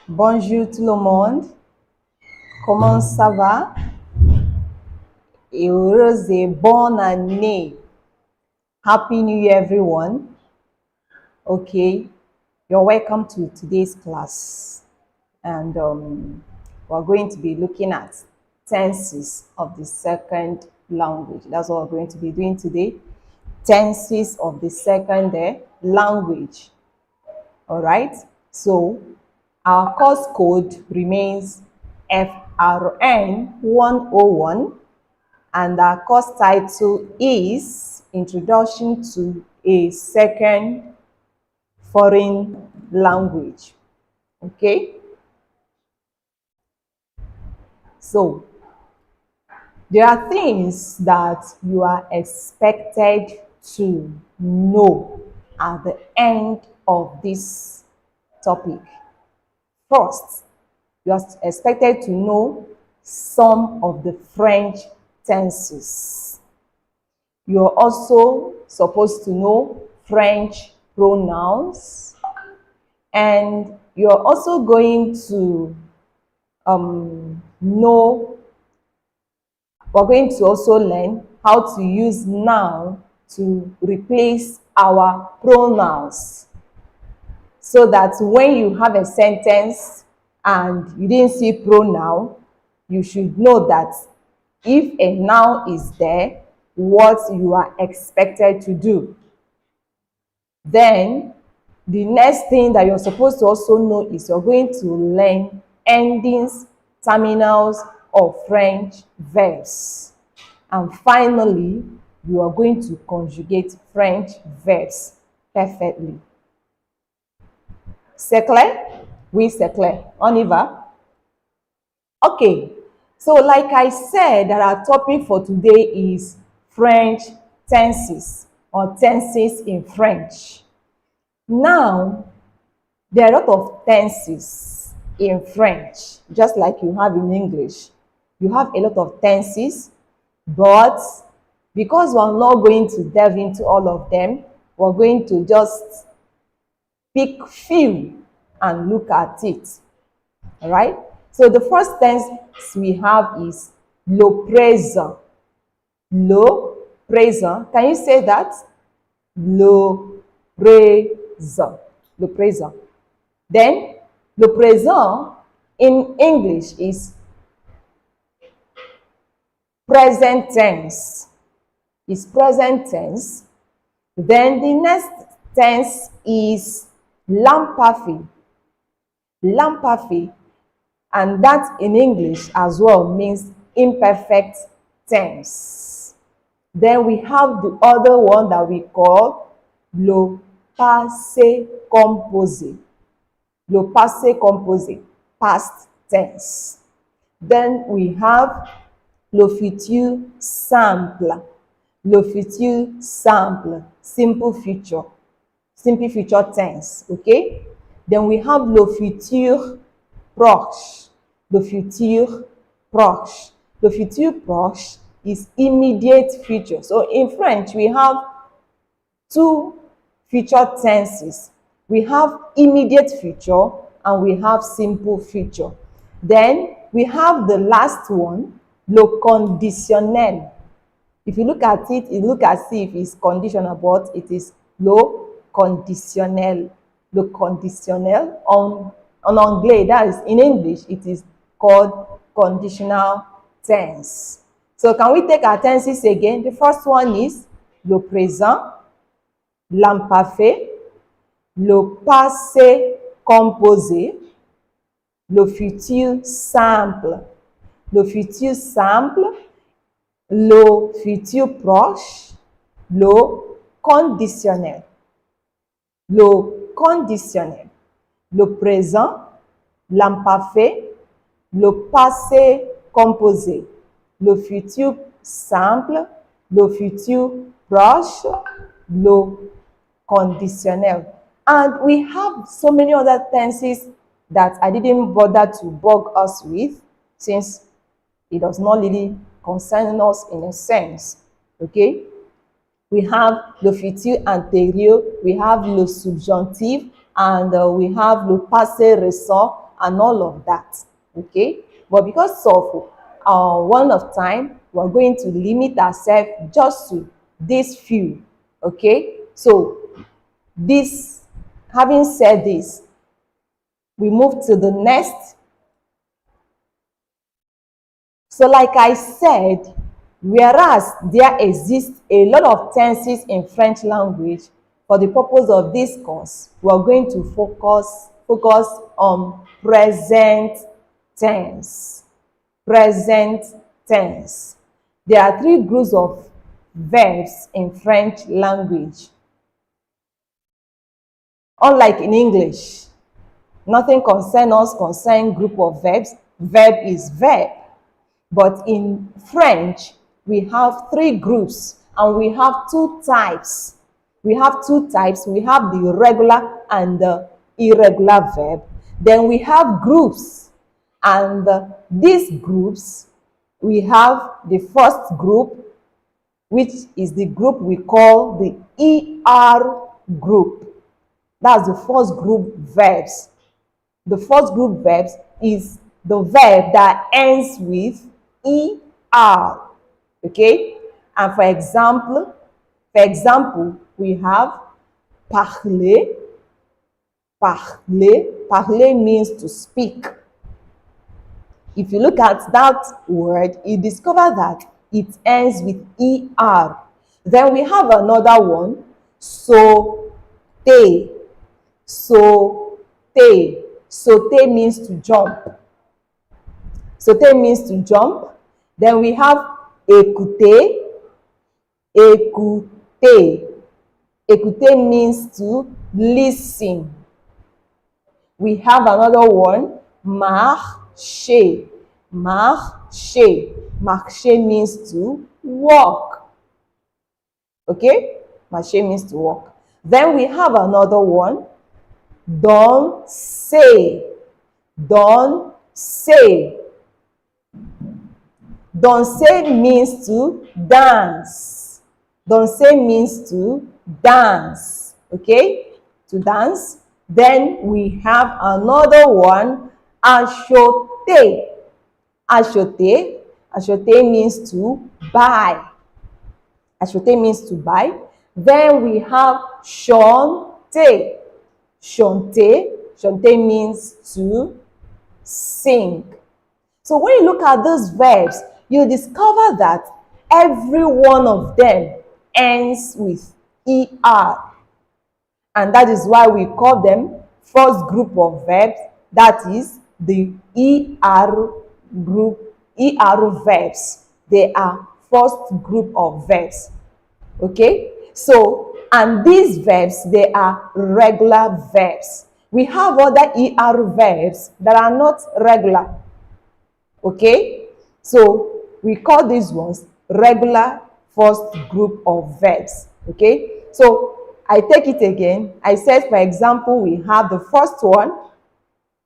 Bonjour tout le monde. Comment ça va? Et heureuse et bonne année. Happy New Year, everyone. Okay, you're welcome to today's class. And we're going to be looking at tenses of the second language. That's what we're going to be doing today. Tenses of the second language. All right, so our course code remains FRN101, and our course title is Introduction to a Second Foreign Language. Okay, so there are things that you are expected to know at the end of this topic. First, you are expected to know some of the French tenses. You are also supposed to know French pronouns, and you're also going to we're going to also learn how to use noun to replace our pronouns, so that when you have a sentence and you didn't see pronoun, you should know that if a noun is there, what you are expected to do. Then the next thing that you're supposed to also know is you're going to learn endings, terminals of French verbs. And finally, you are going to conjugate French verbs perfectly. C'est clair? Oui, c'est clair. On y va? Okay, so like I said, that our topic for today is French tenses, or tenses in French. Now, there are a lot of tenses in French, just like you have in English. You have a lot of tenses, but because we're not going to delve into all of them, we're going to just pick few and look at it. All right? So the first tense we have is le présent. Le présent. Can you say that? Le présent. Le présent. Then, le présent in English is present tense. Is present tense. Then the next tense is l'imparfait. L'imparfait, and that in English as well means imperfect tense. Then we have the other one that we call le passé composé. Le passé composé, past tense. Then we have le futur simple. Le futur simple, simple future tense, okay? Then we have le futur proche. Le futur proche. Le futur proche is immediate future. So in French, we have two future tenses. We have immediate future and we have simple future. Then we have the last one, le conditionnel. If you look at it, it looks as if it's conditional, but it is le conditionnel. Le conditionnel en anglais, that is in English, it is called conditional tense. So can we take our tenses again? The first one is le présent, l'imparfait, le passé composé, le futur simple, le futur simple, le futur proche, le conditionnel. Le conditionnel, le présent, l'imparfait, le passé composé, le futur simple, le futur proche, le conditionnel. And we have so many other tenses that I didn't bother to bug us with, since it does not really concern us in a sense. Okay? We have le futur antérieur, we have le subjonctif, and we have le passé récent, and all of that. Okay, but because of one of time, we're going to limit ourselves just to these few. Okay, so this, having said this, we move to the next. So like I said, whereas there exists a lot of tenses in French language, for the purpose of this course, we are going to focus on present tense. Present tense. There are three groups of verbs in French language. Unlike in English, nothing concerns us concern group of verbs. Verb is verb. But in French, we have three groups and we have two types. We have two types. We have the regular and the irregular verb. Then we have groups. And these groups, we have the first group, which is the group we call the ER group. That's the first group verbs. The first group verbs is the verb that ends with ER. Okay? And for example, we have parler. Parler. Parler means to speak. If you look at that word, you discover that it ends with ER. Then we have another one, sauter. Sauter. Sauter means to jump. Sauter means to jump. Then we have écouter. Écouter. Écouter means to listen. We have another one, marcher. Marcher. Marcher means to walk. Okay? Marcher means to walk. Then we have another one, danser. Danser. Danser means to dance. Danser means to dance. Okay? To dance. Then we have another one, acheter. Acheter. Acheter means to buy. Acheter means to buy. Then we have chanter. Chanter. Chanter means to sing. So when you look at those verbs, you discover that every one of them ends with ER. And that is why we call them first group of verbs, that is the ER group, ER verbs. They are first group of verbs. Okay? So, and these verbs, they are regular verbs. We have other ER verbs that are not regular. Okay? So, we call these ones regular first group of verbs. Okay? So, I take it again. I said, for example, we have the first one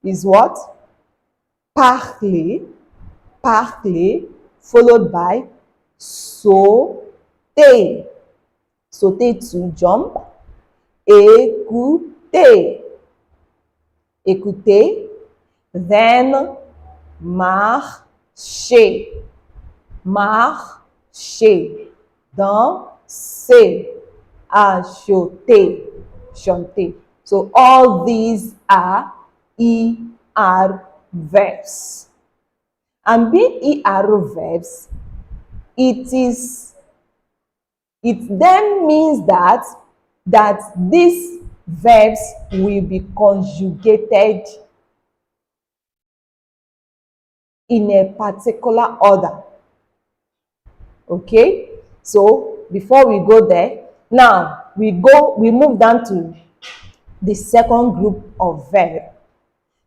is what? Parler. Parler, followed by sauter. Sauter to jump. Écouter. Écouter. Then marcher. Marcher. Danser. Acheter. Chanter. So all these are ER verbs. And being ER verbs, it then means that these verbs will be conjugated in a particular order. Okay? So before we go there, now we move down to the second group of verb.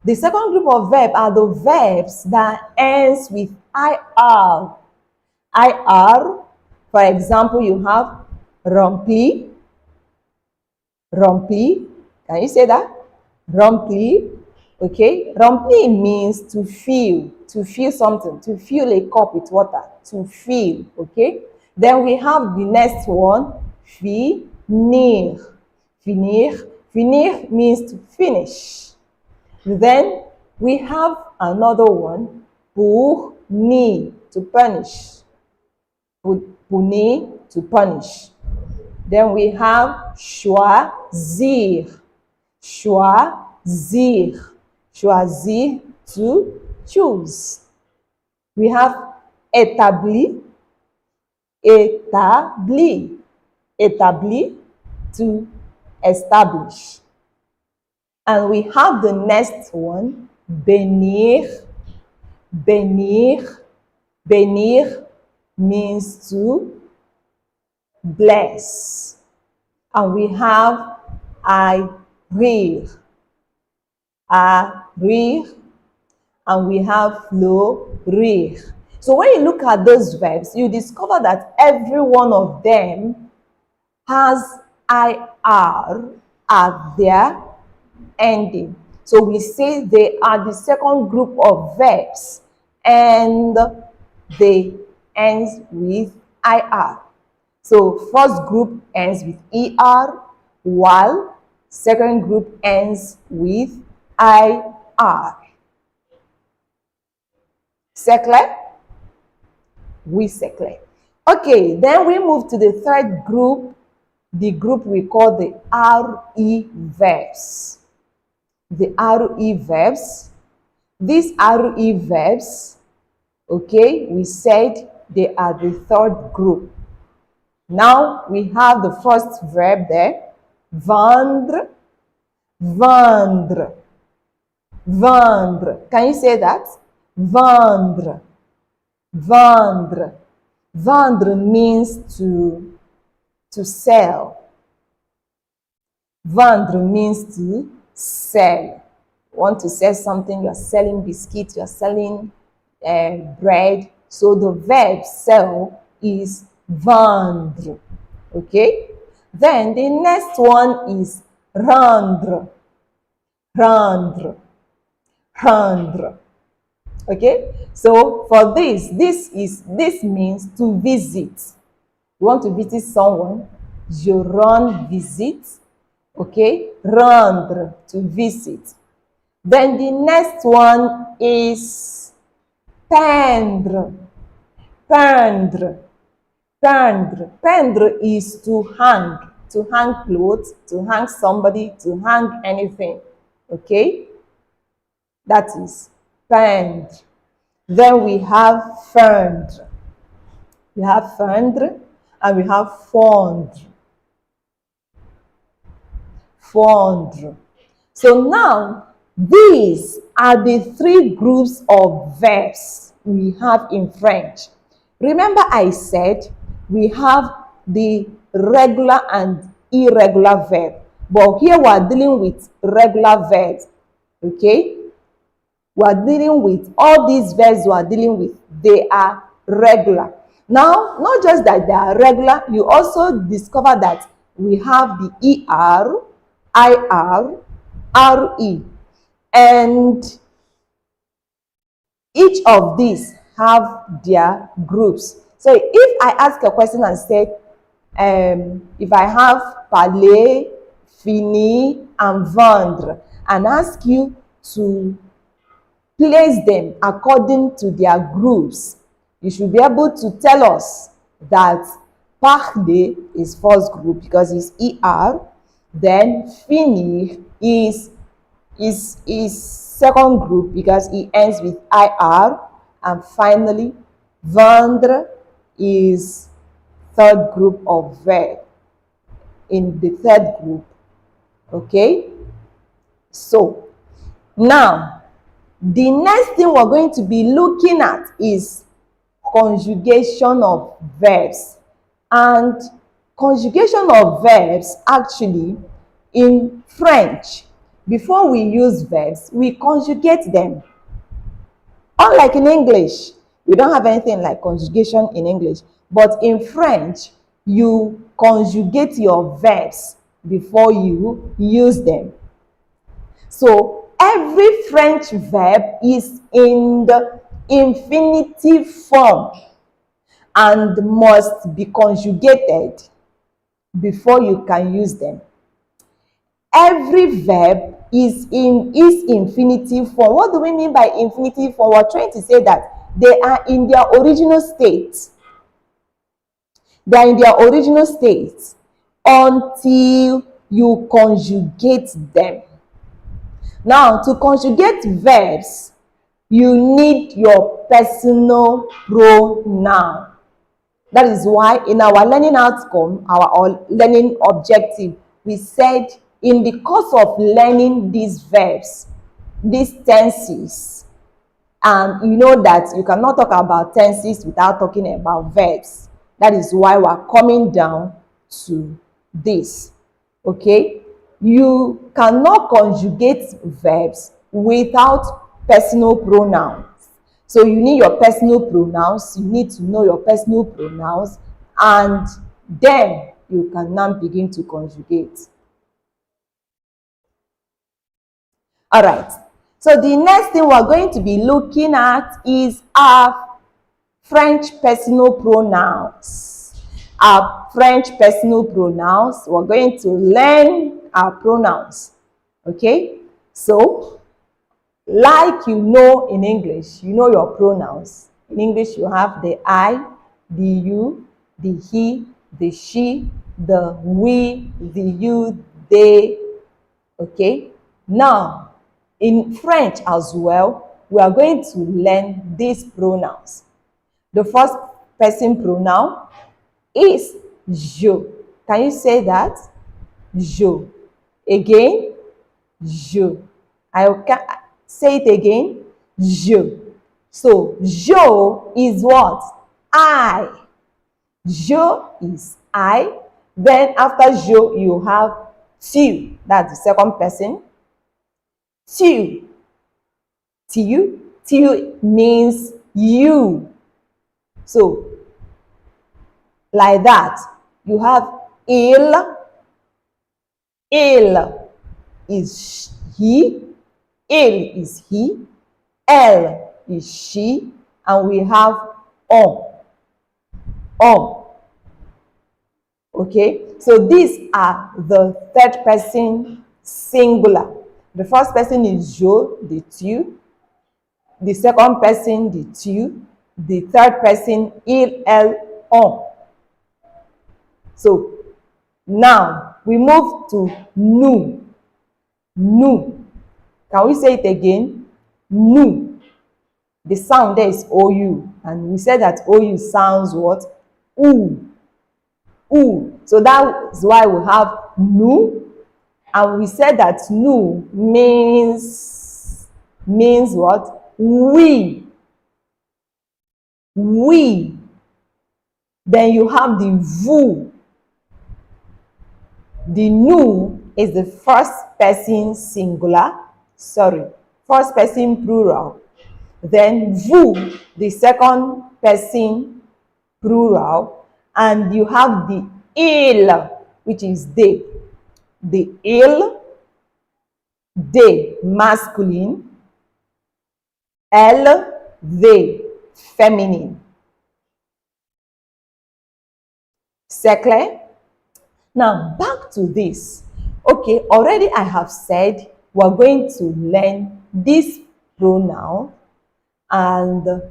The second group of verb are the verbs that ends with IR. IR, for example, you have rempli. Rempli. Can you say that? Rempli. Okay. Rempli means to fill something, to fill a cup with water, to fill. Okay. Then we have the next one, finir. Finir. Finir means to finish. Then we have another one, punir, to punish. Punir, to punish. Then we have choisir. Choisir. Choisir, to choose. We have établi. Établi. Établi, to establish. And we have the next one, bénir. Bénir. Bénir means to bless. And we have rire. Rire. And we have fleurir. So when you look at those verbs, you discover that every one of them has IR at their ending. So we say they are the second group of verbs and they end with IR. So first group ends with ER while second group ends with IR. C'est clair? Oui, c'est clair. Okay, then we move to the third group, the group we call the RE verbs. The RE verbs. These RE verbs, okay, we said they are the third group. Now we have the first verb there, vendre, vendre, vendre. Can you say that? Vendre, vendre. Vendre means to sell. Vendre means to sell. You want to sell something, you are selling biscuits, you are selling bread. So the verb sell is vendre. Okay? Then the next one is rendre. Rendre. Rendre. Okay? So for this means to visit. You want to visit someone, je rends visite. Okay? Rendre, to visit. Then the next one is peindre. Peindre. Peindre. Peindre is to hang clothes, to hang somebody, to hang anything. Okay? That is peindre. Then we have fendre. We have fendre and we have fondre. Fondre. So now, these are the three groups of verbs we have in French. Remember I said we have the regular and irregular verb. But here we are dealing with regular verbs. Okay? We are dealing with all these verbs we are dealing with. They are regular. Now, not just that they are regular, you also discover that we have the ER, IR, RE. And each of these have their groups. So if I ask a question and say, if I have parler, finir, and vendre, and ask you to place them according to their groups, you should be able to tell us that parler is first group because it's ER, then finir is second group because it ends with IR, and finally vendre is third group of verb in the third group. Okay, so now the next thing we're going to be looking at is conjugation of verbs. And conjugation of verbs, actually, in French, before we use verbs, we conjugate them. Unlike in English, we don't have anything like conjugation in English. But in French, you conjugate your verbs before you use them. So every French verb is in the infinitive form and must be conjugated before you can use them. Every verb is in its infinitive form. What do we mean by infinitive form? We're trying to say that they are in their original state. They are in their original state until you conjugate them. Now, to conjugate verbs, you need your personal pronoun. That is why in our learning outcome, our learning objective, we said in the course of learning these verbs, these tenses, and you know that you cannot talk about tenses without talking about verbs. That is why we're coming down to this. Okay? You cannot conjugate verbs without personal pronouns. So you need your personal pronouns, you need to know your personal pronouns, and then you can now begin to conjugate. All right. So the next thing we're going to be looking at is our French personal pronouns. Our French personal pronouns, we're going to learn our pronouns. Okay? So, like you know in English, you know your pronouns. In English, you have the I, the you, the he, the she, the we, the you, they. Okay? Now, in French as well, we are going to learn these pronouns. The first person pronoun is je. Can you say that? Je. Again, je. I can say it again. Je. So, je is what? I. Je is I. Then after je, you have tu. That's the second person. Tu. Tu means you. So, like that, you have il is he, il is he, elle is she, and we have on. Okay, so these are the third person singular. The first person is je, the tu. The second person, the tu. The third person, il, elle, on. So, now we move to nous. Nous. Can we say it again? Nous. The sound there is OU. And we said that OU sounds what? Oo. Oo. So that is why we have nous. And we said that nous means what? We. We. Then you have the vous. The nous is the first person singular. First person plural. Then vous, the second person plural. And you have the il, which is they. The il, they, masculine. Elle, they, feminine. C'est clair? Now, back to this. Okay, already I have said we're going to learn this pronoun and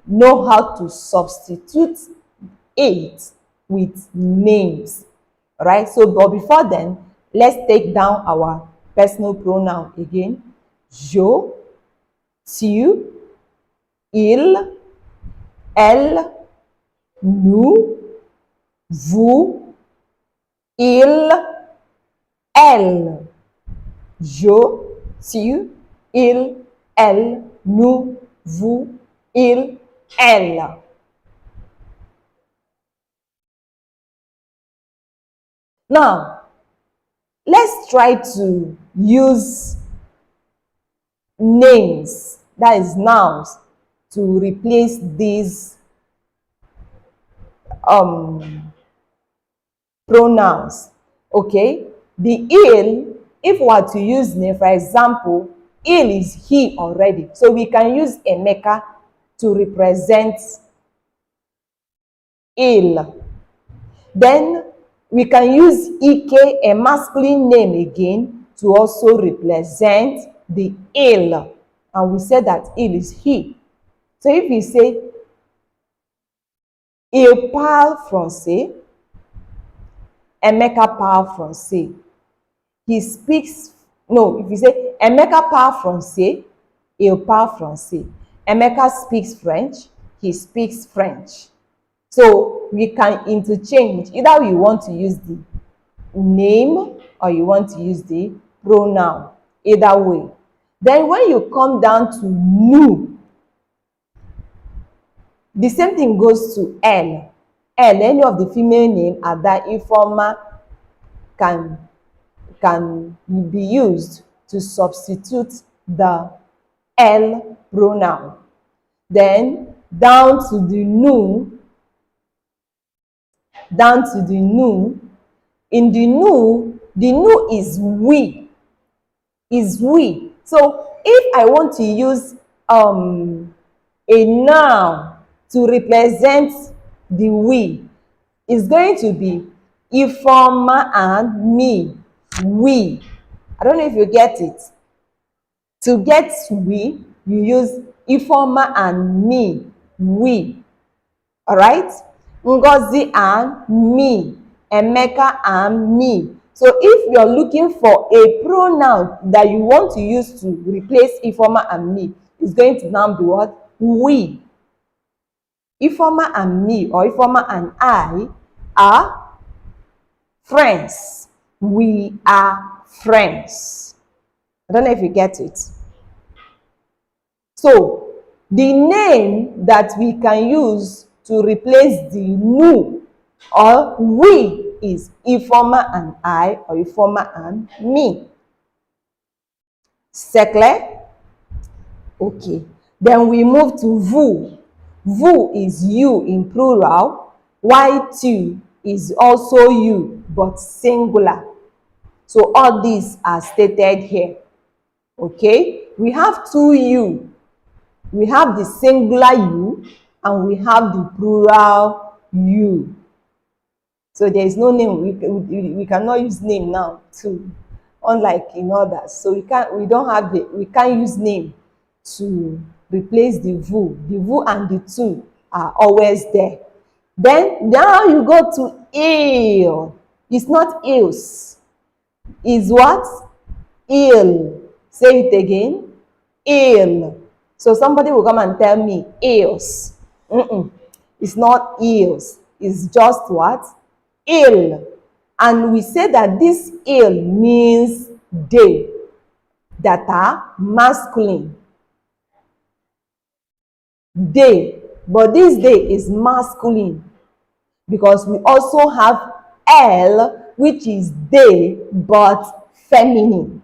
know how to substitute it with names. Right? So, but before then, let's take down our personal pronoun again. Je, tu, il, elle, nous, vous, il, elle. Je, tu, il, elle, nous, vous, il, elle. Now, let's try to use names, that is nouns, to replace these pronouns. Okay, the il, if we are to use name, for example, il is he already, so we can use Emeka to represent il. Then We can use Ike, a masculine name again, to also represent the il. And we said that il is he. So if we say, il parle français, Emeka parle français. He speaks, no, if you say, Emeka parle français, il parle français. Emeka speaks French, he speaks French. So we can interchange. Either you want to use the name or you want to use the pronoun. Either way. Then when you come down to nous, the same thing goes to elle. Elle, any of the female name at that informal can be used to substitute the elle pronoun. Then down to the nous, in the nous is we. So if I want to use a noun to represent the we, it's going to be Ifeoma and me, we. I don't know if you get it. To get we, you use Ifeoma and me, we. All right? Ngozi and me, Emeka and me. So if you're looking for a pronoun that you want to use to replace Ifeoma and me, it's going to now be what? We. Ifeoma and me or Ifeoma and I are friends. We are friends. I don't know if you get it. So the name that we can use to replace the nous or we is Ifeoma and I or Ifeoma and me. C'est clair? Okay. Then we move to vous. Vous is you in plural, while tu is also you but singular. So all these are stated here. Okay? We have two you. We have the singular you and we have the plural you. So there is no name. We cannot use name now too, unlike in others. So we can't use name to replace the vous. The vous and the tu are always there. Then now you go to il. It's not ils. It's what? Il. Say it again. Il. So somebody will come and tell me ils. It's not ils. It's just what? Il. And we say that this il means they that are masculine. They, but this day is masculine because we also have elle, which is they but feminine.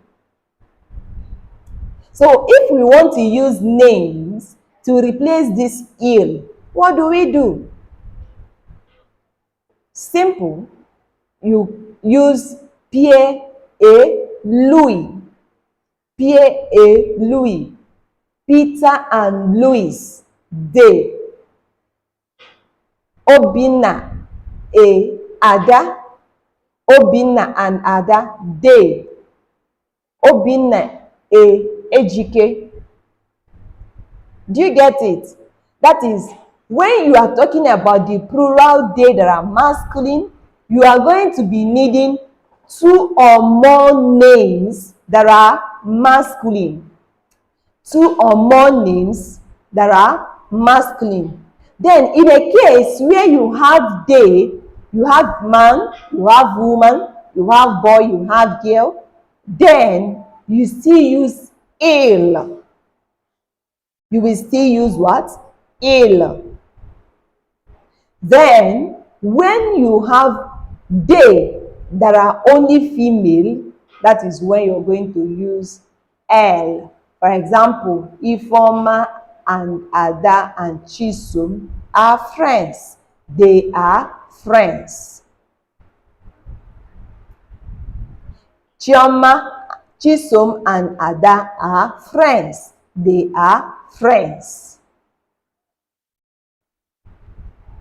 So if we want to use names to replace this il, what do? Simple. You use Pierre et Louis. Pierre et Louis. Peter and Louis. They. Obinna et Ada. Obinna and Ada. They. Obinna et Ejike. Do you get it? That is, when you are talking about the plural they that are masculine, you are going to be needing two or more names that are masculine. Two or more names that are masculine. Then in a case where you have they, you have man, you have woman, you have boy, you have girl, then you still use il. You will still use what? Il. Then when you have they that are only female, that is when you're going to use elle. For example, Ifeoma and Ada and Chisom are friends. They are friends. Chioma, Chisom and Ada are friends. They are friends.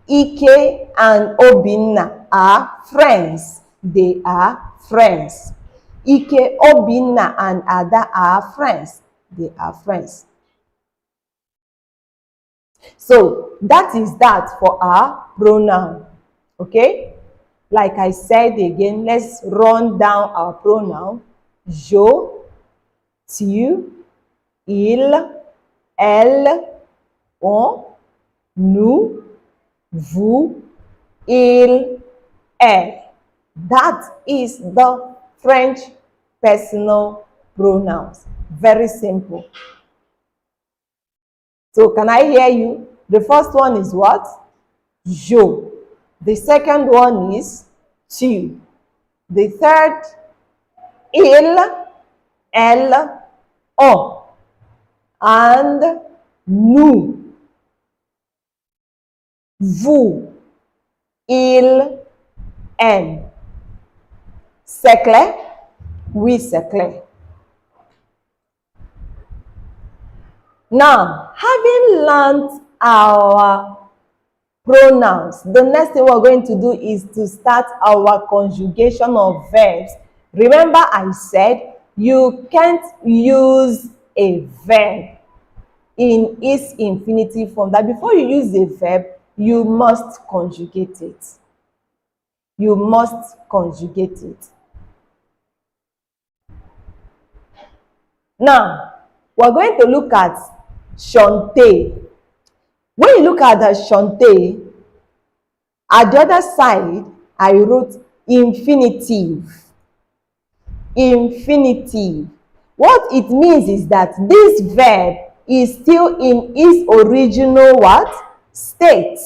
Ike and Obinna are friends. They are friends. Ike, Obinna, and Ada are friends. They are friends. So that is that for our pronoun. Okay? Like I said again, let's run down our pronoun. Je, tu, il, elle, on, nous, vous, il, elle. That is the French personal pronouns. Very simple. So can I hear you? The first one is what? Je. The second one is tu. The third, il, elle, on. And nous. Vous. Il, elle. C'est clair? Oui, c'est clair. Now, having learned our pronouns, the next thing we're going to do is to start our conjugation of verbs. Remember I said you can't use a verb in its infinitive form. That before you use a verb, you must conjugate it. You must conjugate it. Now, we're going to look at chanter. When you look at the chanter, at the other side, I wrote infinitive. Infinitive. What it means is that this verb is still in its original what? State.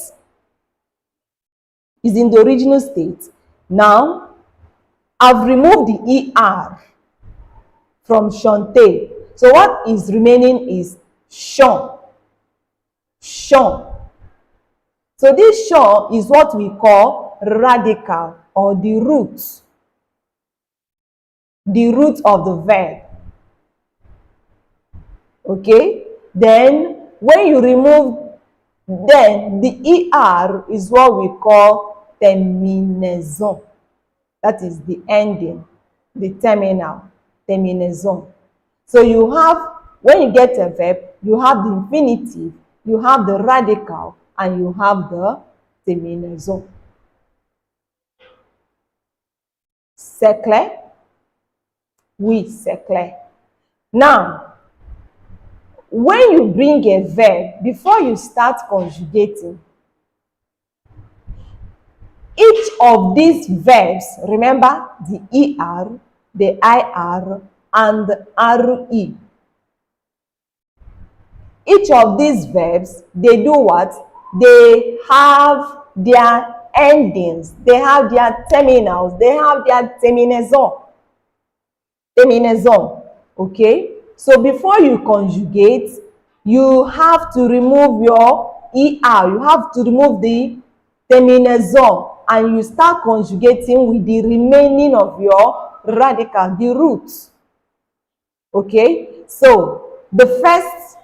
Is in the original state. Now, I've removed the ER from chanter. So what is remaining is chant. Chant. So this chant is what we call radical or the root. The root of the verb. Okay? Then when you remove, then the ER is what we call terminaison. That is the ending, the terminal, terminaison. So you have, when you get a verb, you have the infinitive, you have the radical, and you have the terminaison. C'est clair? Oui, c'est clair. Now, when you bring a verb, before you start conjugating, each of these verbs, remember the ER, the IR, and the RE. Each of these verbs, they do what? They have their endings, they have their terminals, they have their terminaison. Terminaison, okay? So before you conjugate, you have to remove your ER, you have to remove the terminaison, and you start conjugating with the remaining of your radical, the roots. Okay? So the first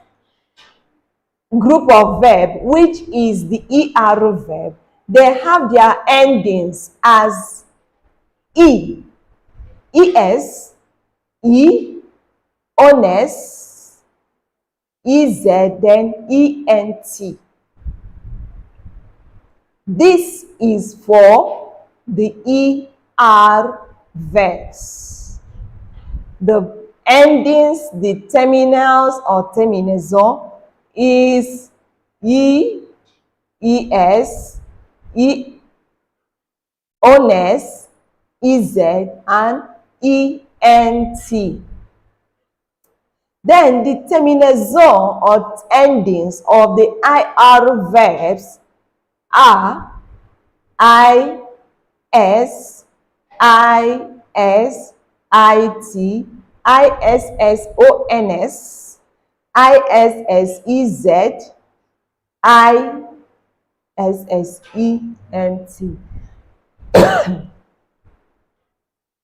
group of verb, which is the ER verb, they have their endings as E, ES, E, ONS, EZ, then ENT. This is for the ER verbs. The endings, the terminals or terminaison is E, ES, E, ONS, EZ, and ENT. Then the terminaison or endings of the IR verbs are I, S, I, S, IT, ISSONS, ISSEZ, ISSENT.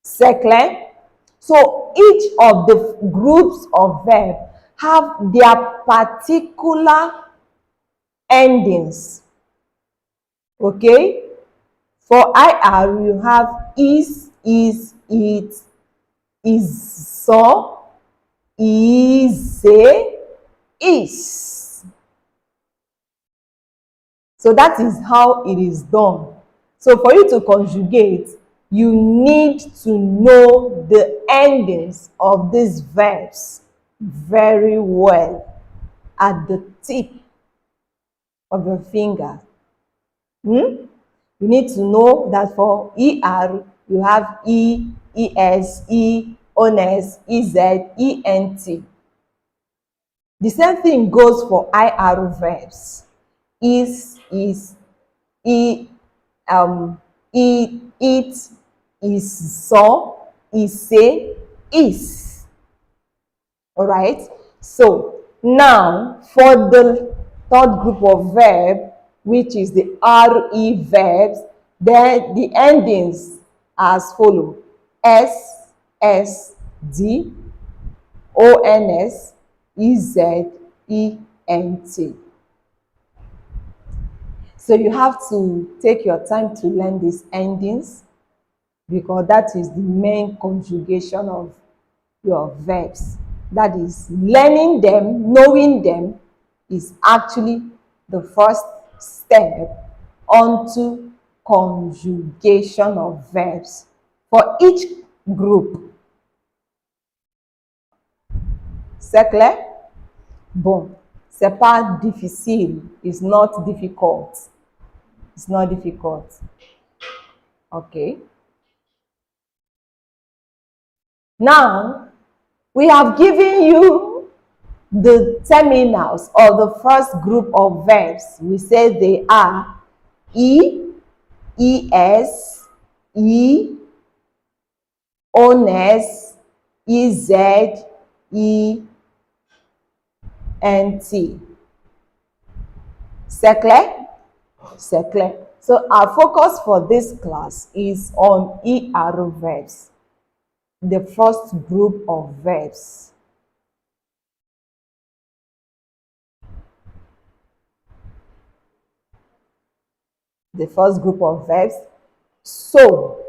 C'est clair? So each of the groups of verbs have their particular endings. Okay? For IR, you have is, it, is, so, is, is. So that is how it is done. So for you to conjugate, you need to know the endings of these verbs very well at the tip of your finger. You need to know that for ER, you have E, ES, E, ONS, EZ, ENT. The same thing goes for IR verbs. Is, it, is, so, is, say, is. All right. So now for the third group of verb, which is the RE verbs, then the endings as follow: S, S, D, ONS, EZ, ENT. So you have to take your time to learn these endings, because that is the main conjugation of your verbs. That is, learning them, knowing them is actually the first step onto conjugation of verbs for each group. C'est clair? Bon, c'est pas difficile. It's not difficult. It's not difficult. Okay. Now, we have given you the terminals of the first group of verbs. We say they are E, ES, E, ONS, EZ, ENT. C'est clair? C'est clair. So our focus for this class is on ER verbs, the first group of verbs. The first group of verbs. So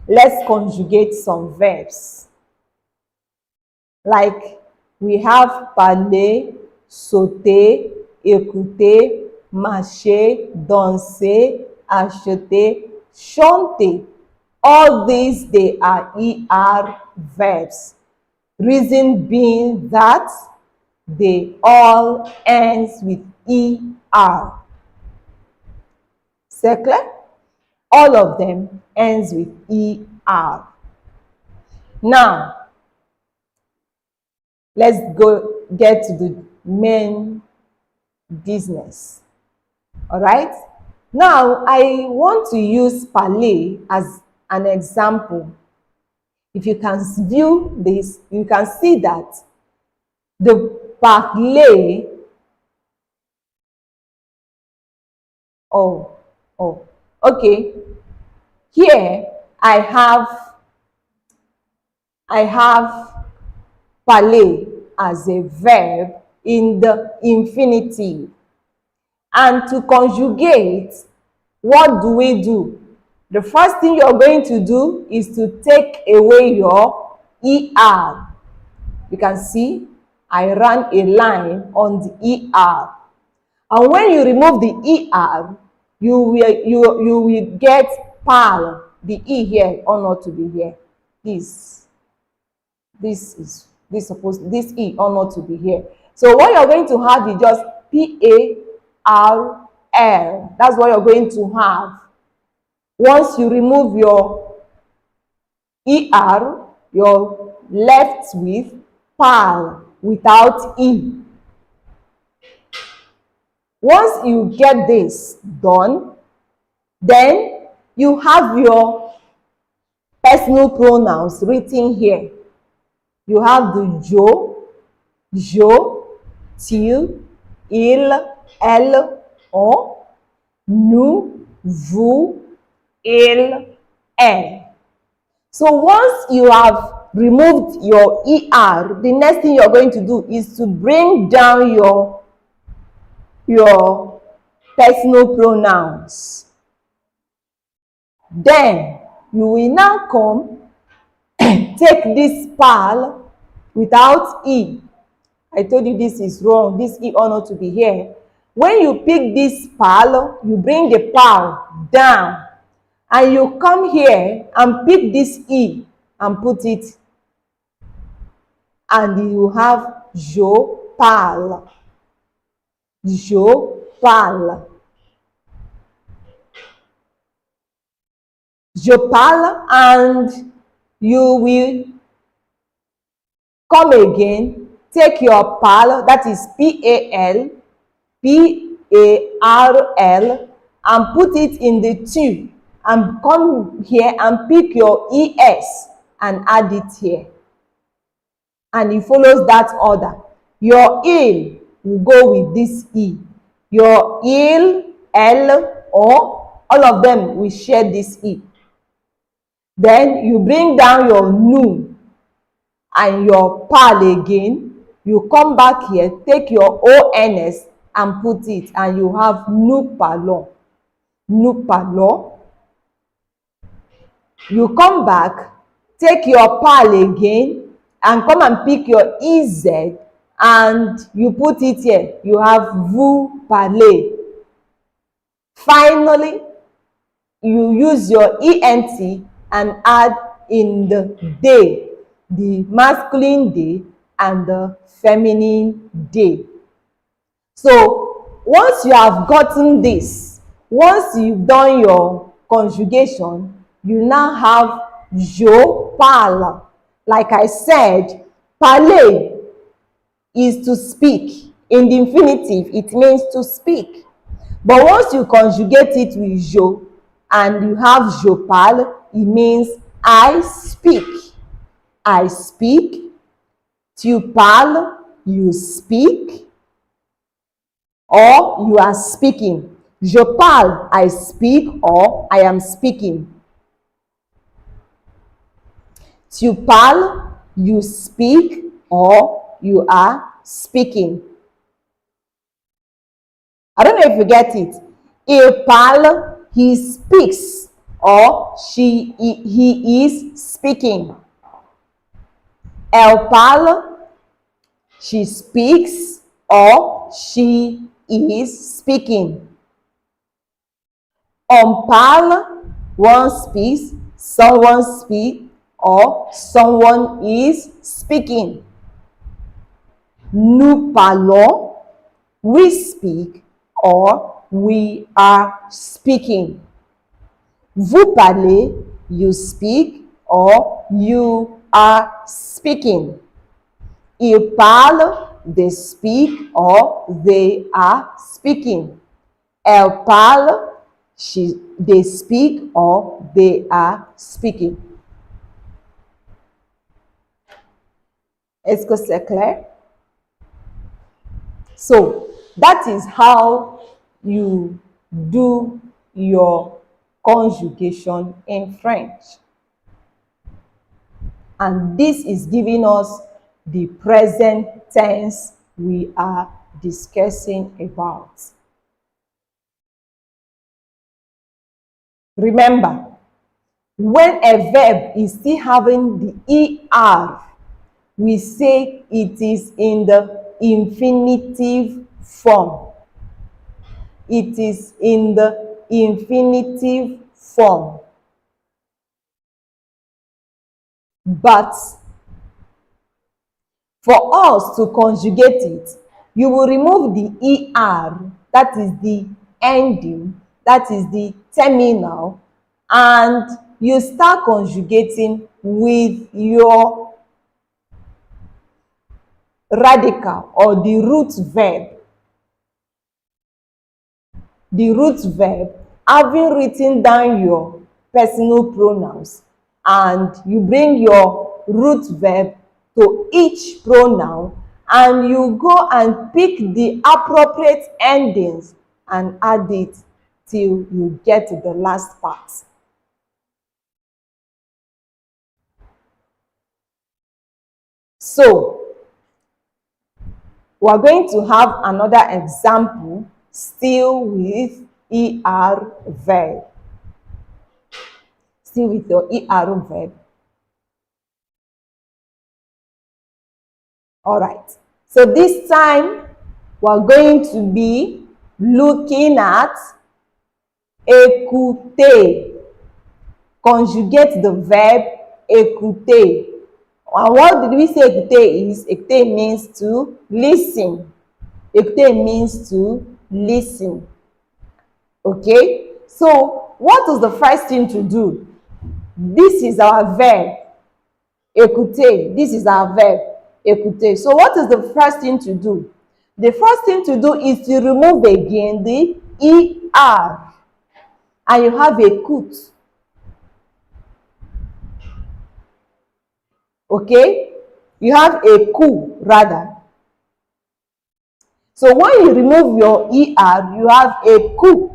let's conjugate some verbs. Like we have parler, sauter, écouter, marcher, danser, acheter, chanter. All these, they are ER verbs. Reason being that they all ends with ER. C'est clair? All of them ends with ER. Now, let's go get to the main business. All right? Now, I want to use parler as an example. If you can view this, you can see that the parler, okay. Here I have parler as a verb in the infinitive. And to conjugate, what do we do? The first thing you're going to do is to take away your ER. You can see I ran a line on the ER. And when you remove the ER, you will get PAL. The E here ought not to be here. This E ought not to be here. So what you're going to have is just PARL. That's what you're going to have. Once you remove your ER, you're left with PAL without E. Once you get this done, then you have your personal pronouns written here. You have the je, tu, il, elle, on, nous, vous, il, elle. So once you have removed your ER, the next thing you're going to do is to bring down your personal pronouns. Then you will now come take this pal without E. I told you this is wrong. This E ought not to be here. When you pick this pal, you bring the pal down and you come here and pick this E and put it, and you have je parle. Je parle. Je parle, and you will come again, take your pal, that is P-A-L, P-A-R-L, and put it in the tube, and come here and pick your E-S and add it here. And it follows that order. Your il will go with this E. Your il, L, O, all of them will share this E. Then you bring down your nu and your pal again. You come back here, take your ONS and put it, and you have nous parlons. Nous parlons. You come back, take your pal again, and come and pick your EZ, and you put it here. You have vous parlez. Finally, you use your ENT and add in the day, the masculine day and the feminine day. So once you have gotten this, once you've done your conjugation, you now have je parle. Like I said, parler is to speak. In the infinitive, it means to speak. But once you conjugate it with je and you have je parle, it means I speak. I speak. Tu parles, you speak. Or you are speaking. Je parle, I speak, or I am speaking. Tu parles, you speak, or you are speaking. I don't know if you get it. Il parle, he speaks, or he is speaking. Elle parle, she speaks, or she is speaking. On parle, one speaks, someone speaks, or someone is speaking. Nous parlons, we speak, or we are speaking. Vous parlez, you speak, or you are speaking. Ils parlent, they speak, or they are speaking. Elles parlent, they speak, or they are speaking. Est-ce que c'est clair? So, that is how you do your conjugation in French. And this is giving us the present tense we are discussing about. Remember, when a verb is still having the ER, we say it is in the infinitive form. It is in the infinitive form. But for us to conjugate it, you will remove the ER, that is the ending, that is the terminal, and you start conjugating with your radical or the root verb. The root verb, having written down your personal pronouns, and you bring your root verb to each pronoun, and you go and pick the appropriate endings and add it till you get to the last part. So, we are going to have another example still with ER verb. Still with your ER verb. All right. So this time we're going to be looking at écouter. Conjugate the verb écouter. And what did we say écouter is? Écouter means to listen. Écouter means to listen. Okay? So, what is the first thing to do? This is our verb. Écouter. This is our verb. Écouter. So, what is the first thing to do? The first thing to do is to remove again the ER. And you have écoute. Okay? You have a coup rather. So when you remove your ER, you have a coup,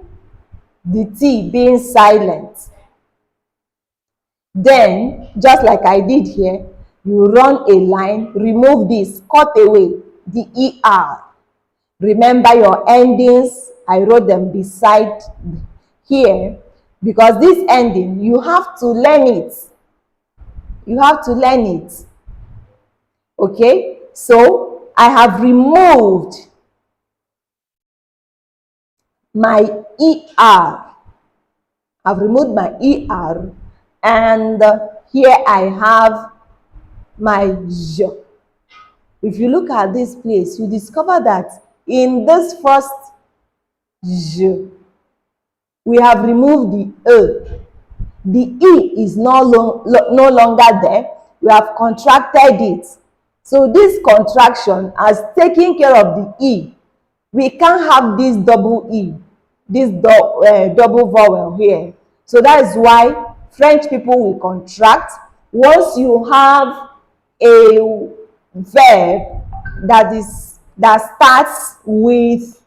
the T being silent. Then, just like I did here, you run a line, remove this, cut away the ER. Remember your endings, I wrote them beside here, because this ending, you have to learn it. You have to learn it. Okay? So, I have removed my ER. I've removed my ER, and here I have my J. If you look at this place, you discover that in this first J, we have removed the E. The E is no longer there. We have contracted it. So this contraction has taken care of the E. We can't have this double E, this double vowel here. So that is why French people will contract. Once you have a verb that starts with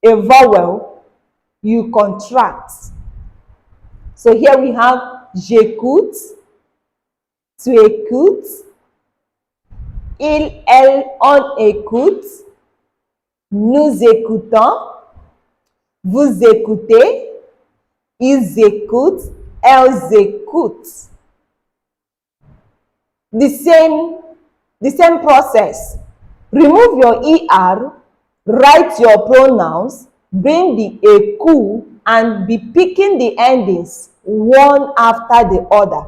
a vowel, you contract. So here we have j'écoute, tu écoutes, il, elle, on écoute, nous écoutons, vous écoutez, ils écoutent, elles écoutent. The same process. Remove your ER, write your pronouns, bring the écoute, and be picking the endings one after the other.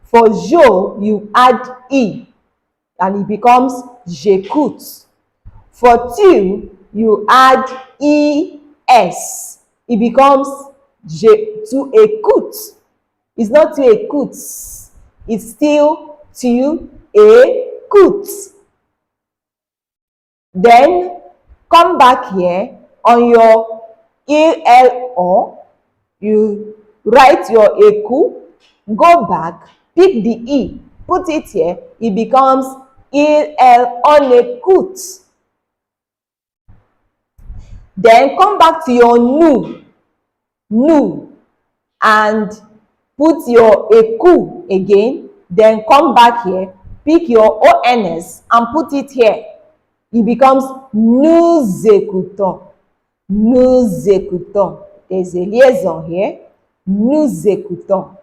For je, you add E, and it becomes j'écoute. For tu, you add ES. It becomes tu écoutes. It's not tu écoutes. It's still tu écoutes. Then, come back here on your ELO. You write your écoute, go back, pick the E, put it here. It becomes il, on écoute. Then come back to your nous, and put your écoute again. Then come back here, pick your ONS and put it here. It becomes nous écoutons. Nous écoutons. There's a liaison here. Nous écoutons.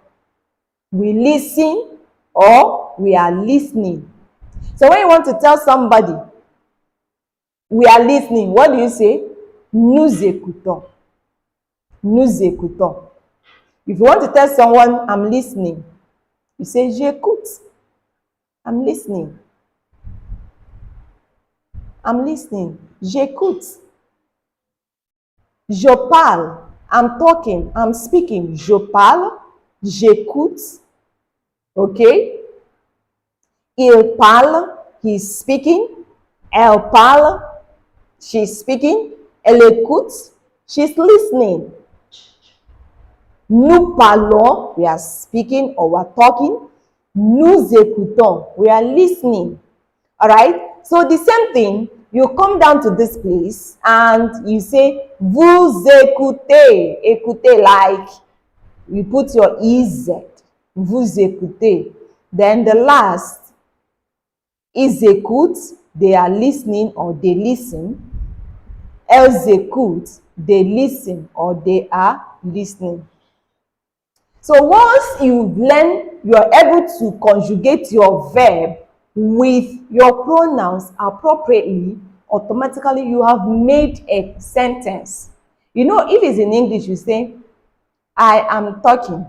We listen or we are listening. So when you want to tell somebody, we are listening, what do you say? Nous écoutons. Nous écoutons. If you want to tell someone, I'm listening, you say, j'écoute. I'm listening. I'm listening. J'écoute. Je parle. I'm talking. I'm speaking. Je parle. J'écoute. Okay? Il parle. He's speaking. Elle parle. She's speaking. Elle écoute. She's listening. Nous parlons. We are speaking or we are talking. Nous écoutons. We are listening. Alright? So the same thing, you come down to this place and you say, vous écoutez. Écoutez, like you put your EZ. Vous écoutez. Then the last, ils écoutent. They are listening or they listen. Elles écoutent. They listen or they are listening. So once you've learned, you are able to conjugate your verb with your pronouns appropriately, automatically you have made a sentence. You know, if it's in English, you say, I am talking,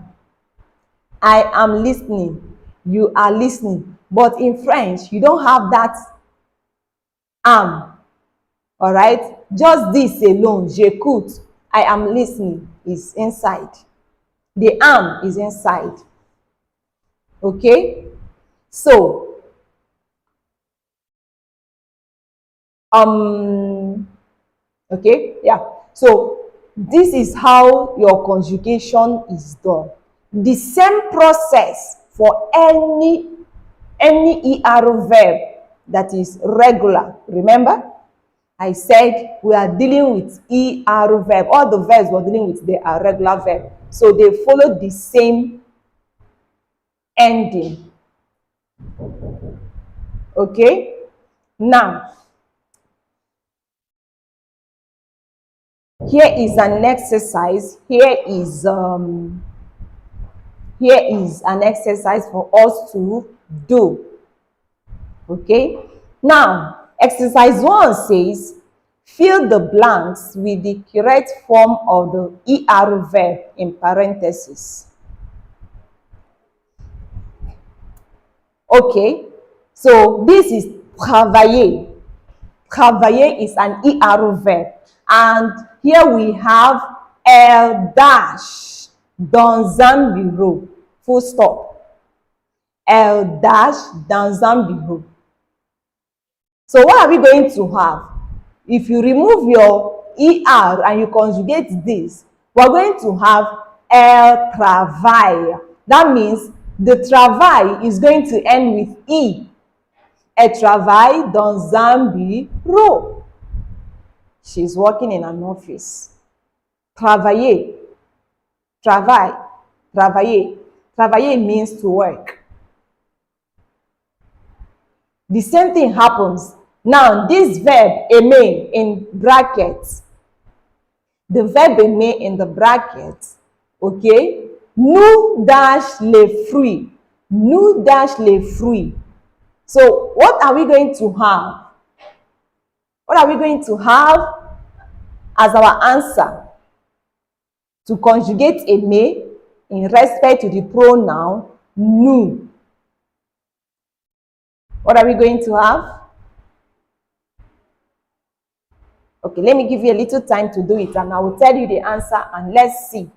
I am listening, you are listening. But in French, you don't have that am. All right? Just this alone, j'écoute, I am listening, is inside. The am is inside. Okay? So, okay, yeah. So, this is how your conjugation is done. The same process for any ER verb that is regular. Remember, I said we are dealing with ER verb. All the verbs we're dealing with, they are regular verb. So they follow the same ending. Okay? Now, here is an exercise. Here is an exercise for us to do. Okay? Now, exercise 1 says, fill the blanks with the correct form of the ER verb in parentheses. Okay, so this is travailler. Travailler is an ER verb. And here we have elle dash dans un bureau. Full stop. Elle dash dans un bureau. So what are we going to have? If you remove your ER and you conjugate this, we're going to have elle travaille. That means the travail is going to end with E. Elle travaille dans un bureau. She's working in an office. Travailler. Travail. Travailler. Travailler means to work. The same thing happens. Now, this verb, aimer, in brackets. The verb aimer in the brackets, okay? Nous dash les fruits. Nous dash les fruits. So, what are we going to have? What are we going to have as our answer to conjugate aimer in respect to the pronoun nous? What are we going to have? Okay, let me give you a little time to do it and I will tell you the answer and let's see.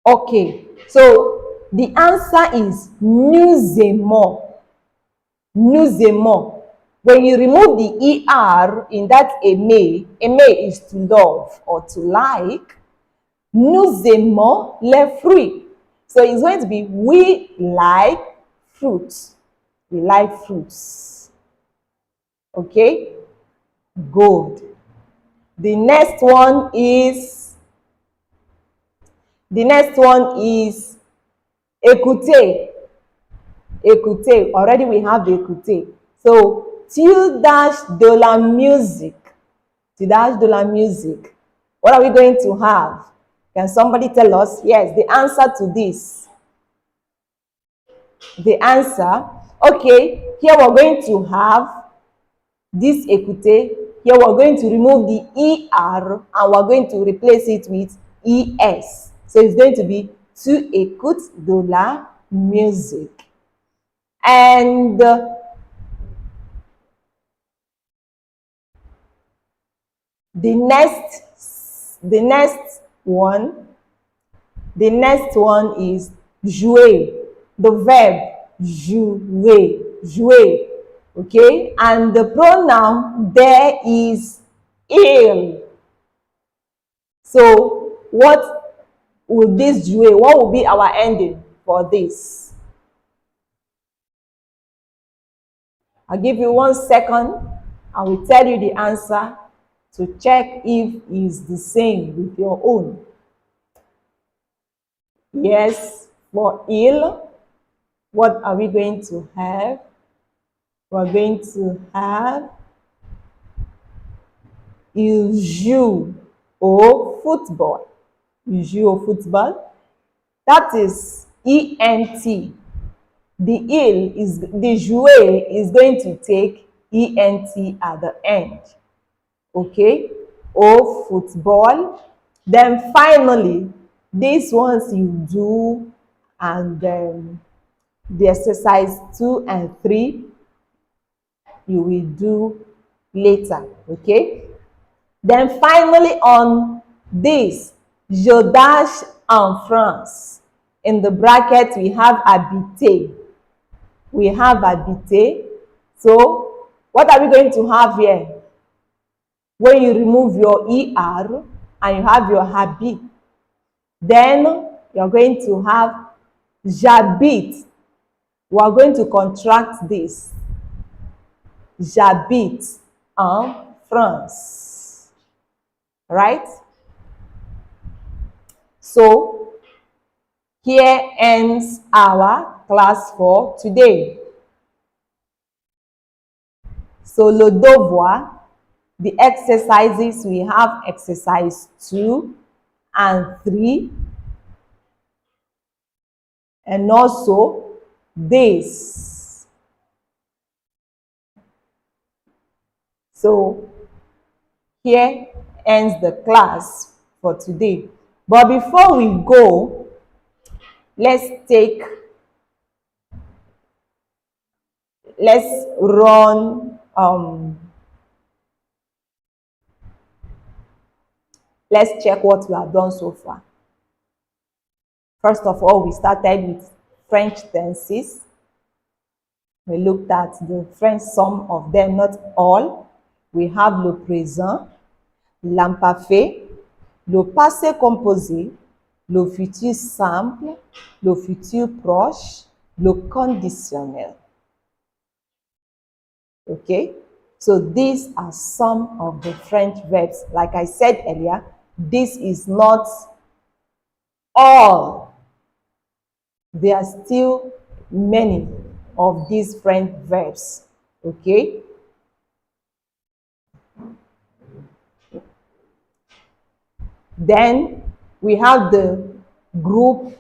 Okay, so the answer is nous aimons. Nous aimons. When you remove the ER in that aimer, aimer is to love or to like. Nous aimons les fruits. So it's going to be we like fruits. We like fruits. Okay? Good. The next one is écouter. Écouter. Already we have the écouter. So tu dash de la musique. Tu dash de la musique. What are we going to have? Can somebody tell us? Yes, the answer to this. The answer. Okay, here we're going to have this écouter. Here we're going to remove the ER and we're going to replace it with ES. So it's going to be tu écoutes de la musique. And the next one is jouer. The verb jouer. Jouer. Okay? And the pronoun there is il. So what will this jouer? What will be our ending for this? I'll give you 1 second. I will tell you the answer to check if it's the same with your own. Yes, for il, What are we going to have? We're going to have il joue au football. Il joue au football. That is ENT. The jouer is going to take ENT at the end. Okay? Au football. Then finally, these ones you do, and the exercise 2 and 3 you will do later. Okay? Then finally on this, je dash en France. In the bracket we have habiter. We have habiter. So what are we going to have here? When you remove your ER and you have your habit, then you're going to have j'habite. We are going to contract this. J'habite en France. Right? So here ends our class for today. So le devoir, the exercises, we have exercise 2 and 3, and also this. So here ends the class for today. But before we go, let's run let's check what we have done so far. First of all, we started with French tenses. We looked at the French, some of them, not all. We have le présent, l'imparfait, le passé composé, le futur simple, le futur proche, le conditionnel. Okay? So these are some of the French verbs. Like I said earlier, this is not all. There are still many of these French verbs. Okay? Then we have the group,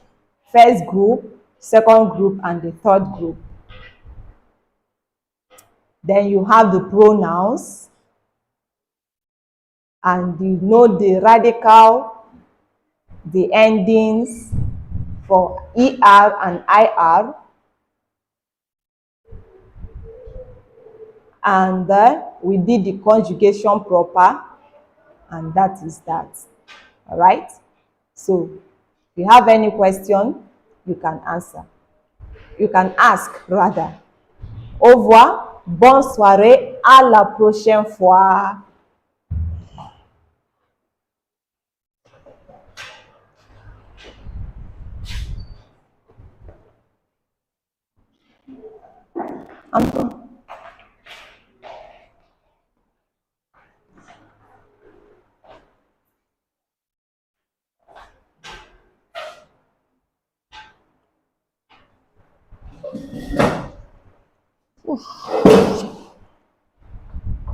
first group, second group, and the third group. Then you have the pronouns, and you know the radical, the endings for ER and IR, and we did the conjugation proper, and that is that. All right? So if you have any question, you can answer. You can ask rather. Au revoir, bonne soirée, à la prochaine fois. Anton. Oof.